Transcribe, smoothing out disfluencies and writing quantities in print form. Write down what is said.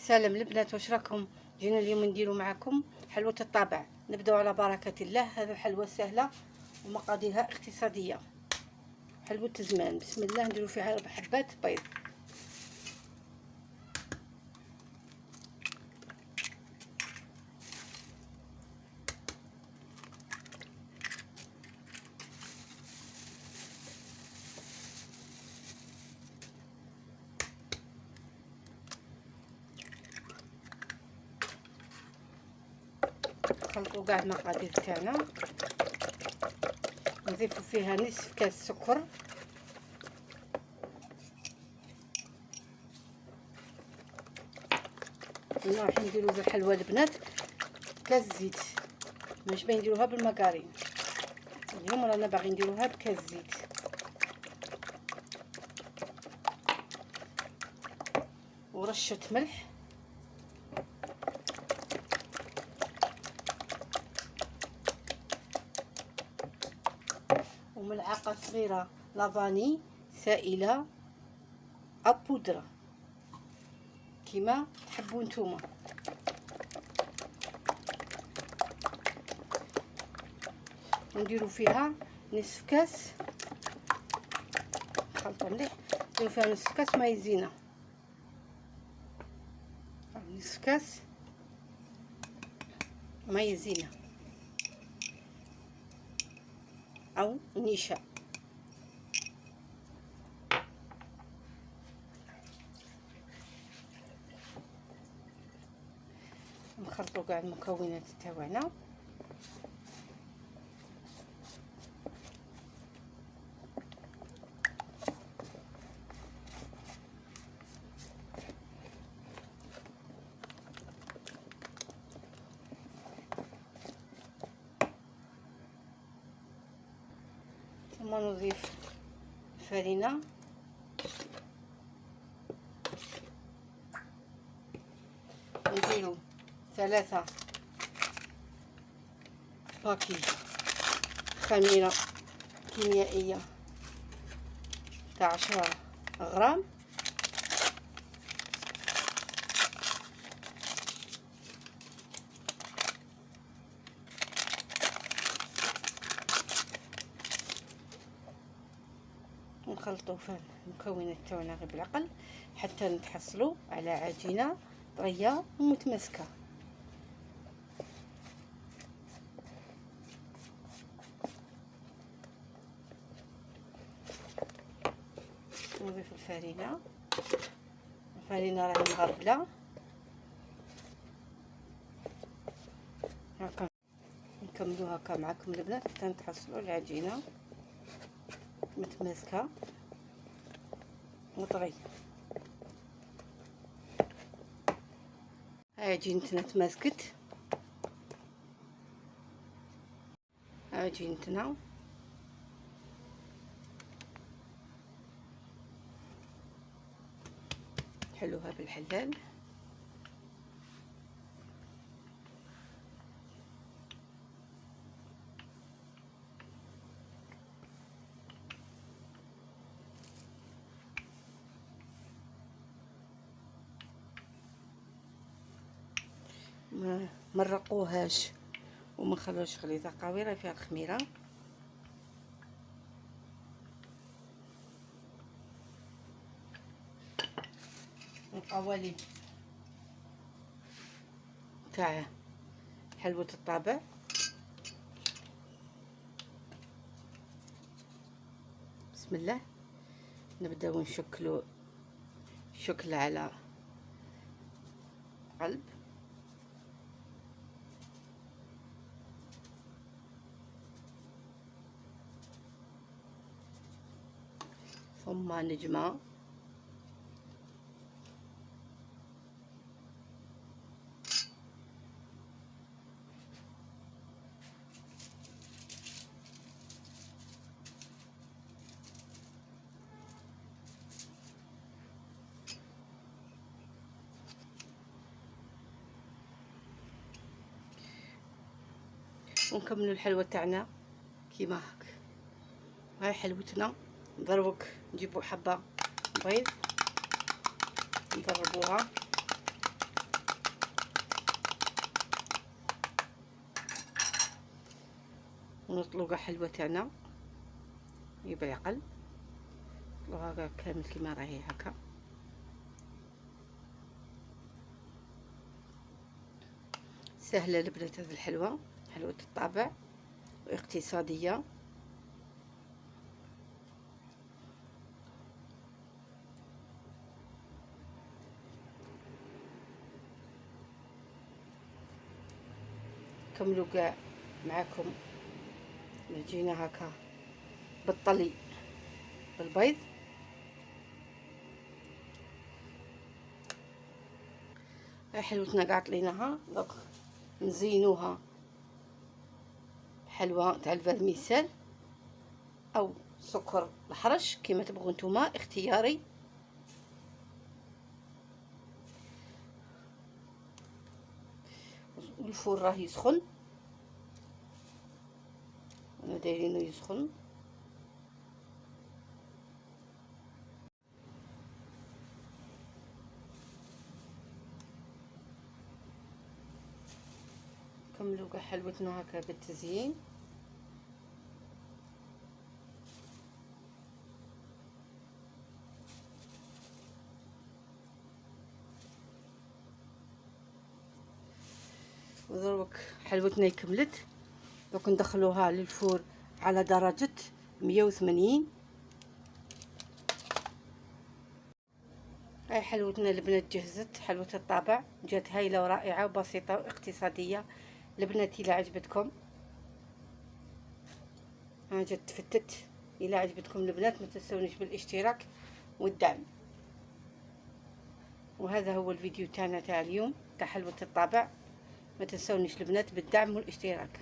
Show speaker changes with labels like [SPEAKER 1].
[SPEAKER 1] سلام البنات، واش راكم؟ جينا اليوم نديرو معكم حلوة الطابع. نبداو على بركة الله. هذا حلوة سهلة ومقاديرها اقتصادية. حلوة الزمان. بسم الله. نديرو فيها 4 حبات بيض. نخلطو كاع المقادير تاعنا. نضيفو فيها نصف كاس سكر، راح نديرو في الحلوى البنات كاس زيت. مش باغي نديروها بالمكارين، اليوم رانا باغي نديروها بكاس زيت. ورشه ملح، وملعقه صغيره لافاني سائله او بودره كيما تحبوا نتوما. نديرو فيها نصف كاس، نخلطو مليح. نديرو فيها نصف كاس مايزينا، نصف كاس مايزينا او نشا. نخلطو كاع المكونات تاعنا. ثم نضيف الفرينة، نديرو 3 باكي خميرة كيميائية تاع 10 غرام، ونخلطو في المكونات تاعنا غير بالعقل حتى نتحصلوا على عجينه طريه ومتماسكه. نضيف الفرينه راهي مغربله هكا. نكملو هكا معكم البنات حتى نتحصلوا على العجينه متماسكه وطريه. عجينتنا تماسكت، عجينتنا نحلوها بالحلال. ما مرقوهاش وما خلوش خليطه قويه فيها الخميره. القوالب تاع حلوة الطابع. بسم الله. نبداو نشكلو شكل على قلب، ثم نجمة، ونكملوا الحلوة تاعنا كيما هاك. هاي حلوتنا. دروك نجيبوا حبة بيض نضربوها ونطلقوا حلوة تاعنا يبقى يقل هكا كامل كيما راهي هكا. سهلة البنات هذه الحلوة، حلوة الطابع واقتصادية. كملوا كاع معاكم. جينا هكا بالطلي بالبيض، حلوتنا قاع طليناها. دوك نزينوها بحلوى تاع الفرميسال او سكر الحرش كيما تبغوا نتوما، اختياري. والفور راه يسخن، انا دايرينو يسخن. كملوا كاع حلوتنا هكا بالتزيين. ودروك حلوتنا كملت. دوك ندخلوها للفور على درجة 180. هاي حلوتنا البنات جهزت، حلوة الطابع جات هايلة ورائعة وبسيطة واقتصادية. البنات إلا عجبتكم، ها جات تفتت. إلا عجبتكم البنات ما تنسونيش بالاشتراك والدعم. وهذا هو الفيديو تاعنا تاع اليوم تاع حلوة الطابع. ما تنسونيش البنات بالدعم والاشتراك.